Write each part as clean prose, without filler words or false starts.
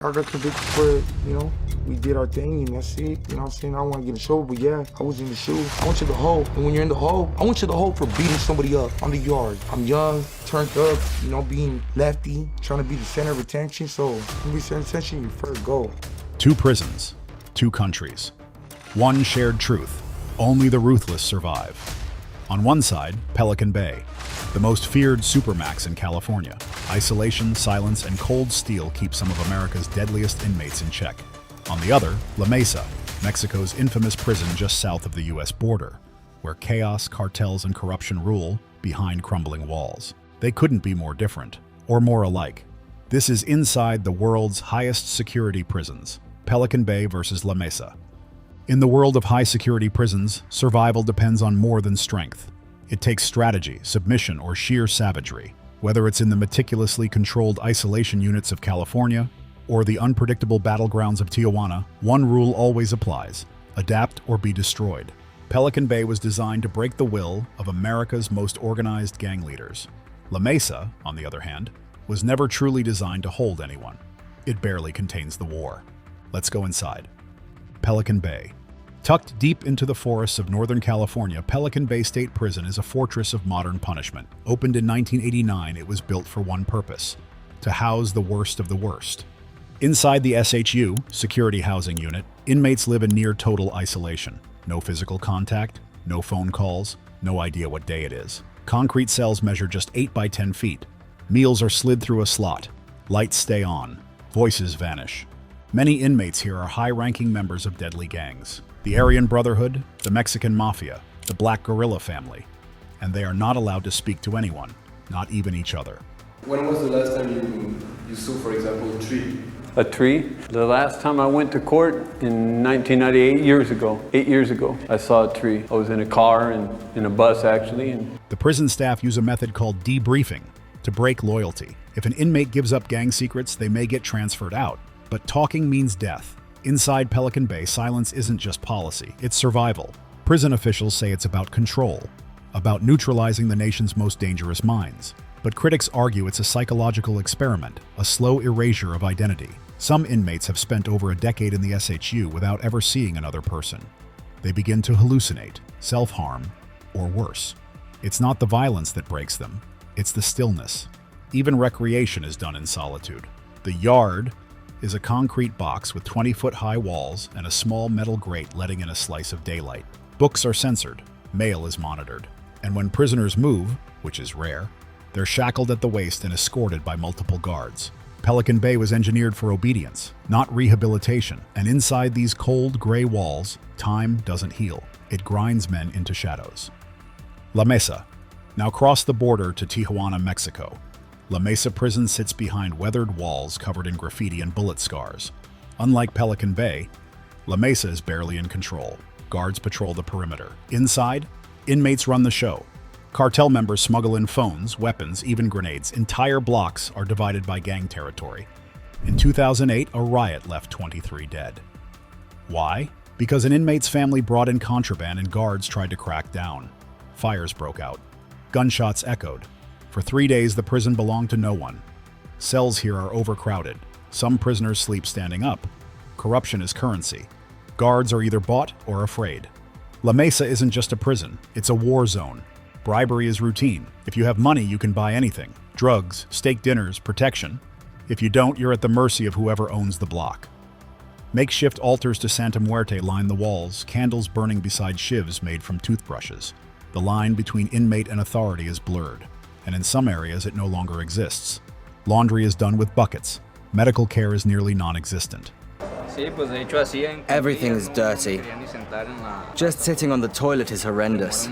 I got convicted for it, we did our thing and that's it. You know what I'm saying? I don't want to get in trouble, but yeah, I was in the shoe. I went to the hole, and when you're in the hole, I went to the hole for beating somebody up on the yard. I'm young, turned up, being lefty, trying to be the center of attention, so to be center of attention, you first go. 2 prisons, 2 countries. 1 shared truth, only the ruthless survive. On one side, Pelican Bay, the most feared Supermax in California. Isolation, silence, and cold steel keep some of America's deadliest inmates in check. On the other, La Mesa, Mexico's infamous prison just south of the US border, where chaos, cartels, and corruption rule behind crumbling walls. They couldn't be more different, or more alike. This is inside the world's highest security prisons, Pelican Bay versus La Mesa. In the world of high-security prisons, survival depends on more than strength. It takes strategy, submission, or sheer savagery. Whether it's in the meticulously controlled isolation units of California or the unpredictable battlegrounds of Tijuana, one rule always applies: adapt or be destroyed. Pelican Bay was designed to break the will of America's most organized gang leaders. La Mesa, on the other hand, was never truly designed to hold anyone. It barely contains the war. Let's go inside. Pelican Bay. Tucked deep into the forests of Northern California, Pelican Bay State Prison is a fortress of modern punishment. Opened in 1989, it was built for one purpose: to house the worst of the worst. Inside the SHU, Security Housing Unit, inmates live in near total isolation. No physical contact, no phone calls, no idea what day it is. Concrete cells measure just 8 by 10 feet. Meals are slid through a slot. Lights stay on. Voices vanish. Many inmates here are high-ranking members of deadly gangs: the Aryan Brotherhood, the Mexican Mafia, the Black Guerrilla family, and they are not allowed to speak to anyone, not even each other. When was the last time you saw, for example, a tree? A tree? The last time I went to court in 1998, 8 years ago, I saw a tree. I was in a car and in a bus, actually. The prison staff use a method called debriefing to break loyalty. If an inmate gives up gang secrets, they may get transferred out. But talking means death. Inside Pelican Bay, silence isn't just policy, it's survival. Prison officials say it's about control, about neutralizing the nation's most dangerous minds. But critics argue it's a psychological experiment, a slow erasure of identity. Some inmates have spent over a decade in the SHU without ever seeing another person. They begin to hallucinate, self-harm, or worse. It's not the violence that breaks them, it's the stillness. Even recreation is done in solitude. The yard is a concrete box with 20-foot-high walls and a small metal grate letting in a slice of daylight. Books are censored, mail is monitored, and when prisoners move, which is rare, they're shackled at the waist and escorted by multiple guards. Pelican Bay was engineered for obedience, not rehabilitation, and inside these cold, gray walls, time doesn't heal. It grinds men into shadows. La Mesa. Now cross the border to Tijuana, Mexico. La Mesa prison sits behind weathered walls covered in graffiti and bullet scars. Unlike Pelican Bay, La Mesa is barely in control. Guards patrol the perimeter. Inside, inmates run the show. Cartel members smuggle in phones, weapons, even grenades. Entire blocks are divided by gang territory. In 2008, a riot left 23 dead. Why? Because an inmate's family brought in contraband and guards tried to crack down. Fires broke out. Gunshots echoed. For 3 days, the prison belonged to no one. Cells here are overcrowded. Some prisoners sleep standing up. Corruption is currency. Guards are either bought or afraid. La Mesa isn't just a prison, it's a war zone. Bribery is routine. If you have money, you can buy anything: drugs, steak dinners, protection. If you don't, you're at the mercy of whoever owns the block. Makeshift altars to Santa Muerte line the walls, candles burning beside shivs made from toothbrushes. The line between inmate and authority is blurred, and in some areas it no longer exists. Laundry is done with buckets. Medical care is nearly non-existent. Everything is dirty. Just sitting on the toilet is horrendous.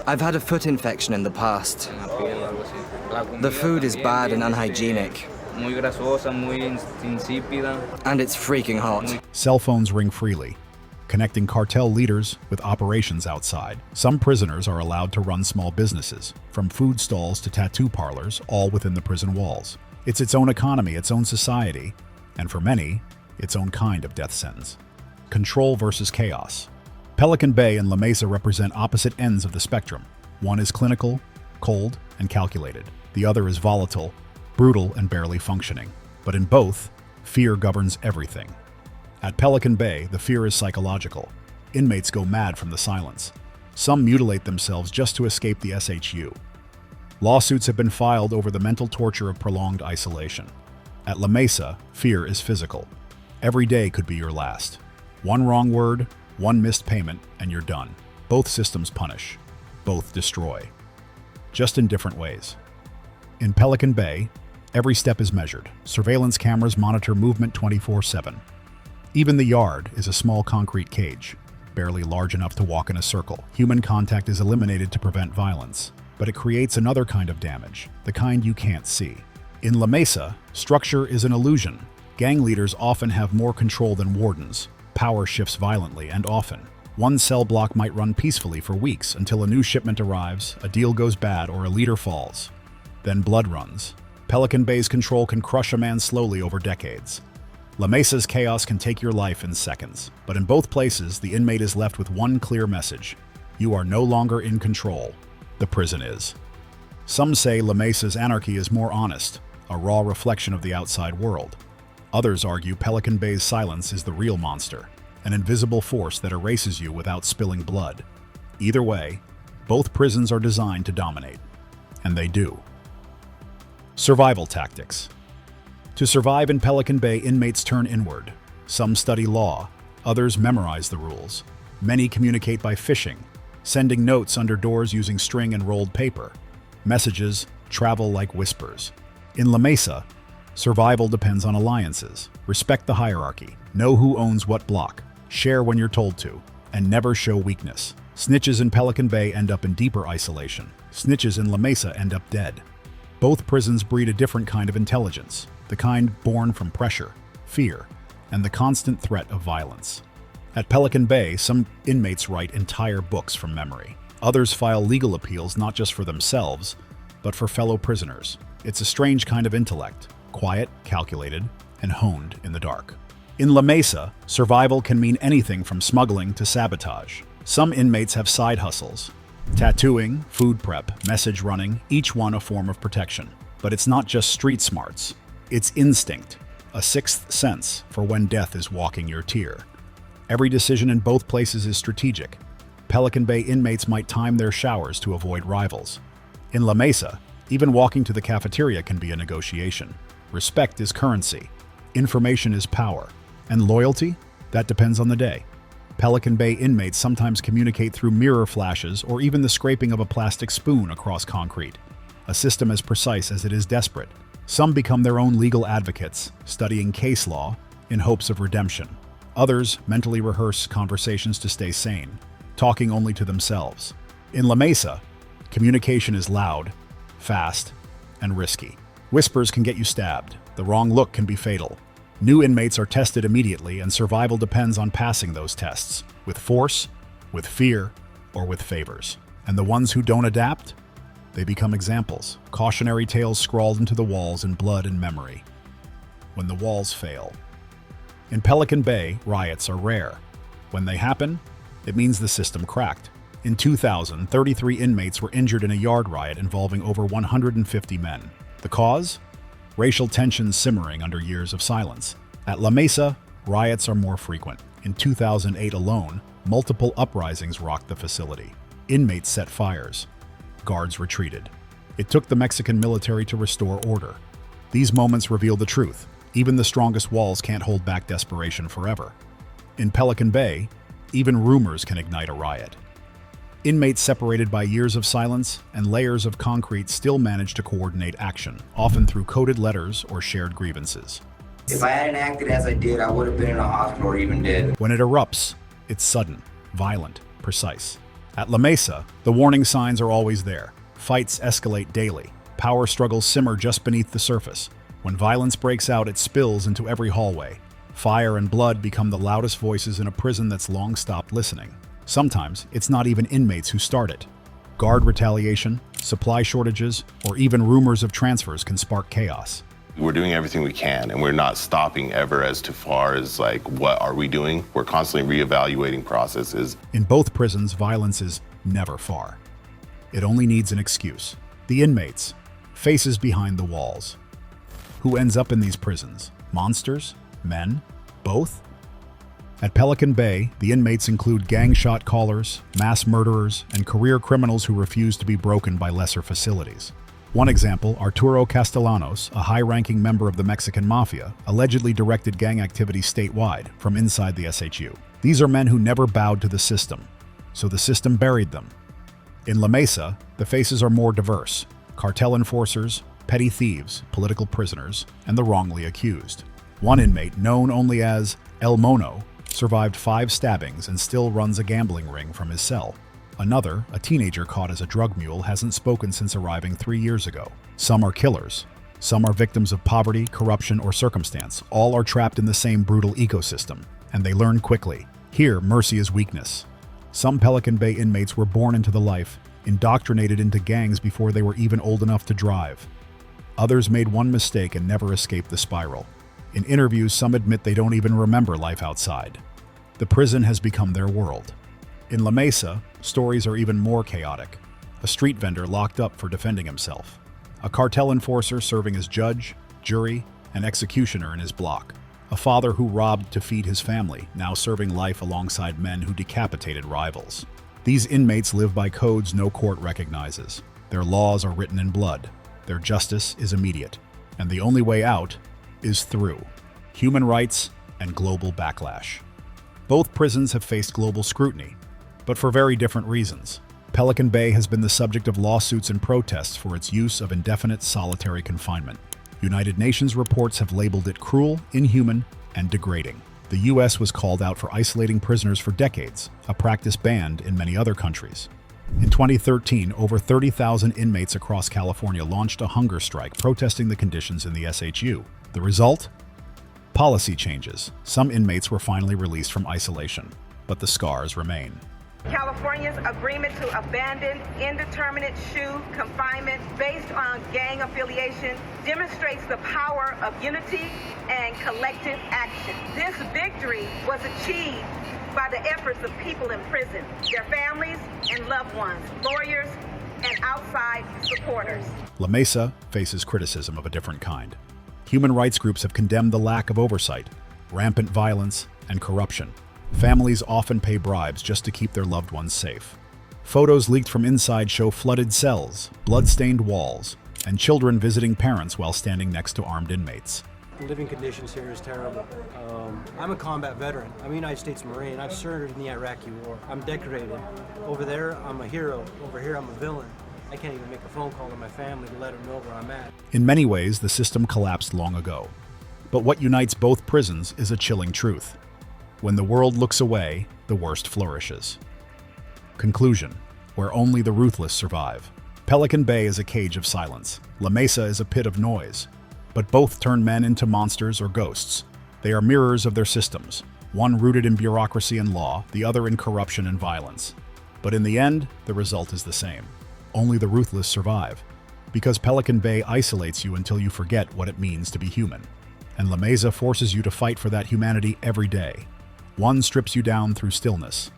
I've had a foot infection in the past. The food is bad and unhygienic. And it's freaking hot. Cell phones ring freely, connecting cartel leaders with operations outside. Some prisoners are allowed to run small businesses, from food stalls to tattoo parlors, all within the prison walls. It's its own economy, its own society, and for many, its own kind of death sentence. Control versus chaos. Pelican Bay and La Mesa represent opposite ends of the spectrum. One is clinical, cold, and calculated. The other is volatile, brutal, and barely functioning. But in both, fear governs everything. At Pelican Bay, the fear is psychological. Inmates go mad from the silence. Some mutilate themselves just to escape the SHU. Lawsuits have been filed over the mental torture of prolonged isolation. At La Mesa, fear is physical. Every day could be your last. One wrong word, one missed payment, and you're done. Both systems punish. Both destroy. Just in different ways. In Pelican Bay, every step is measured. Surveillance cameras monitor movement 24/7. Even the yard is a small concrete cage, barely large enough to walk in a circle. Human contact is eliminated to prevent violence, but it creates another kind of damage, the kind you can't see. In La Mesa, structure is an illusion. Gang leaders often have more control than wardens. Power shifts violently and often. One cell block might run peacefully for weeks until a new shipment arrives, a deal goes bad, or a leader falls. Then blood runs. Pelican Bay's control can crush a man slowly over decades. La Mesa's chaos can take your life in seconds. But in both places, the inmate is left with one clear message. You are no longer in control. The prison is. Some say La Mesa's anarchy is more honest, a raw reflection of the outside world. Others argue Pelican Bay's silence is the real monster, an invisible force that erases you without spilling blood. Either way, both prisons are designed to dominate. And they do. Survival tactics. To survive in Pelican Bay, inmates turn inward. Some study law, others memorize the rules. Many communicate by fishing, sending notes under doors using string and rolled paper. Messages travel like whispers. In La Mesa, survival depends on alliances. Respect the hierarchy. Know who owns what block. Share when you're told to. And never show weakness. Snitches in Pelican Bay end up in deeper isolation. Snitches in La Mesa end up dead. Both prisons breed a different kind of intelligence, the kind born from pressure, fear, and the constant threat of violence. At Pelican Bay, some inmates write entire books from memory. Others file legal appeals not just for themselves, but for fellow prisoners. It's a strange kind of intellect, quiet, calculated, and honed in the dark. In La Mesa, survival can mean anything from smuggling to sabotage. Some inmates have side hustles. Tattooing, food prep, message running, each one a form of protection. But it's not just street smarts. It's instinct, a sixth sense for when death is walking your tier. Every decision in both places is strategic. Pelican Bay inmates might time their showers to avoid rivals. In La Mesa, even walking to the cafeteria can be a negotiation. Respect is currency. Information is power. And loyalty? That depends on the day. Pelican Bay inmates sometimes communicate through mirror flashes or even the scraping of a plastic spoon across concrete. A system as precise as it is desperate. Some become their own legal advocates, studying case law in hopes of redemption. Others mentally rehearse conversations to stay sane, talking only to themselves. In La Mesa, communication is loud, fast, and risky. Whispers can get you stabbed. The wrong look can be fatal. New inmates are tested immediately, and survival depends on passing those tests, with force, with fear, or with favors. And the ones who don't adapt? They become examples, cautionary tales scrawled into the walls in blood and memory. When the walls fail. In Pelican Bay, riots are rare. When they happen, it means the system cracked. In 2000, 33 inmates were injured in a yard riot involving over 150 men. The cause? Racial tensions simmering under years of silence. At La Mesa, riots are more frequent. In 2008 alone, multiple uprisings rocked the facility. Inmates set fires. Guards retreated. It took the Mexican military to restore order. These moments reveal the truth. Even the strongest walls can't hold back desperation forever. In Pelican Bay, even rumors can ignite a riot. Inmates separated by years of silence and layers of concrete still manage to coordinate action, often through coded letters or shared grievances. If I hadn't acted as I did, I would have been in a hospital or even dead. When it erupts, it's sudden, violent, precise. At La Mesa, the warning signs are always there. Fights escalate daily. Power struggles simmer just beneath the surface. When violence breaks out, it spills into every hallway. Fire and blood become the loudest voices in a prison that's long stopped listening. Sometimes, it's not even inmates who start it. Guard retaliation, supply shortages, or even rumors of transfers can spark chaos. We're doing everything we can, and we're not stopping ever as to far as, like, what are we doing? We're constantly reevaluating processes. In both prisons, violence is never far. It only needs an excuse. The inmates, faces behind the walls. Who ends up in these prisons? Monsters? Men? Both? At Pelican Bay, the inmates include gang shot callers, mass murderers, and career criminals who refuse to be broken by lesser facilities. One example, Arturo Castellanos, a high-ranking member of the Mexican Mafia, allegedly directed gang activity statewide from inside the SHU. These are men who never bowed to the system, so the system buried them. In La Mesa, the faces are more diverse: cartel enforcers, petty thieves, political prisoners, and the wrongly accused. One inmate, known only as El Mono, survived 5 stabbings and still runs a gambling ring from his cell. Another, a teenager caught as a drug mule, hasn't spoken since arriving 3 years ago. Some are killers. Some are victims of poverty, corruption, or circumstance. All are trapped in the same brutal ecosystem, and they learn quickly. Here, mercy is weakness. Some Pelican Bay inmates were born into the life, indoctrinated into gangs before they were even old enough to drive. Others made one mistake and never escaped the spiral. In interviews, some admit they don't even remember life outside. The prison has become their world. In La Mesa, stories are even more chaotic. A street vendor locked up for defending himself. A cartel enforcer serving as judge, jury, and executioner in his block. A father who robbed to feed his family, now serving life alongside men who decapitated rivals. These inmates live by codes no court recognizes. Their laws are written in blood. Their justice is immediate. And the only way out is through human rights and global backlash. Both prisons have faced global scrutiny, but for very different reasons. Pelican Bay has been the subject of lawsuits and protests for its use of indefinite solitary confinement. United Nations reports have labeled it cruel, inhuman, and degrading. The U.S. was called out for isolating prisoners for decades, a practice banned in many other countries. In 2013, over 30,000 inmates across California launched a hunger strike protesting the conditions in the SHU. The result? Policy changes. Some inmates were finally released from isolation, but the scars remain. California's agreement to abandon indeterminate SHU confinement based on gang affiliation demonstrates the power of unity and collective action. This victory was achieved by the efforts of people in prison, their families and loved ones, lawyers, and outside supporters. La Mesa faces criticism of a different kind. Human rights groups have condemned the lack of oversight, rampant violence, and corruption. Families often pay bribes just to keep their loved ones safe. Photos leaked from inside show flooded cells, blood-stained walls, and children visiting parents while standing next to armed inmates. The living conditions here is terrible. I'm a combat veteran. I'm a United States Marine. I've served in the Iraqi War. I'm decorated. Over there, I'm a hero. Over here, I'm a villain. I can't even make a phone call to my family to let them know where I'm at. In many ways, the system collapsed long ago. But what unites both prisons is a chilling truth. When the world looks away, the worst flourishes. Conclusion: where only the ruthless survive. Pelican Bay is a cage of silence. La Mesa is a pit of noise. But both turn men into monsters or ghosts. They are mirrors of their systems, one rooted in bureaucracy and law, the other in corruption and violence. But in the end, the result is the same. Only the ruthless survive. Because Pelican Bay isolates you until you forget what it means to be human. And La Mesa forces you to fight for that humanity every day. One strips you down through stillness.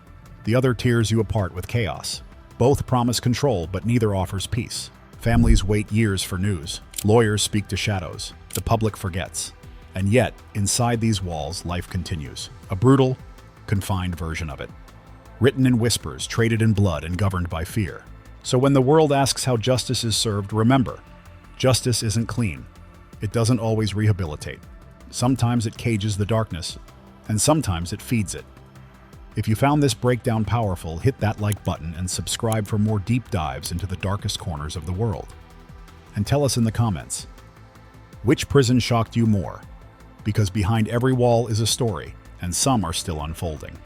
The other tears you apart with chaos. Both promise control, but neither offers peace. Families wait years for news. Lawyers speak to shadows. The public forgets. And yet, inside these walls, life continues. A brutal, confined version of it. Written in whispers, traded in blood, and governed by fear. So when the world asks how justice is served, remember, justice isn't clean. It doesn't always rehabilitate. Sometimes it cages the darkness, and sometimes it feeds it. If you found this breakdown powerful, hit that like button and subscribe for more deep dives into the darkest corners of the world. And tell us in the comments, which prison shocked you more? Because behind every wall is a story, and some are still unfolding.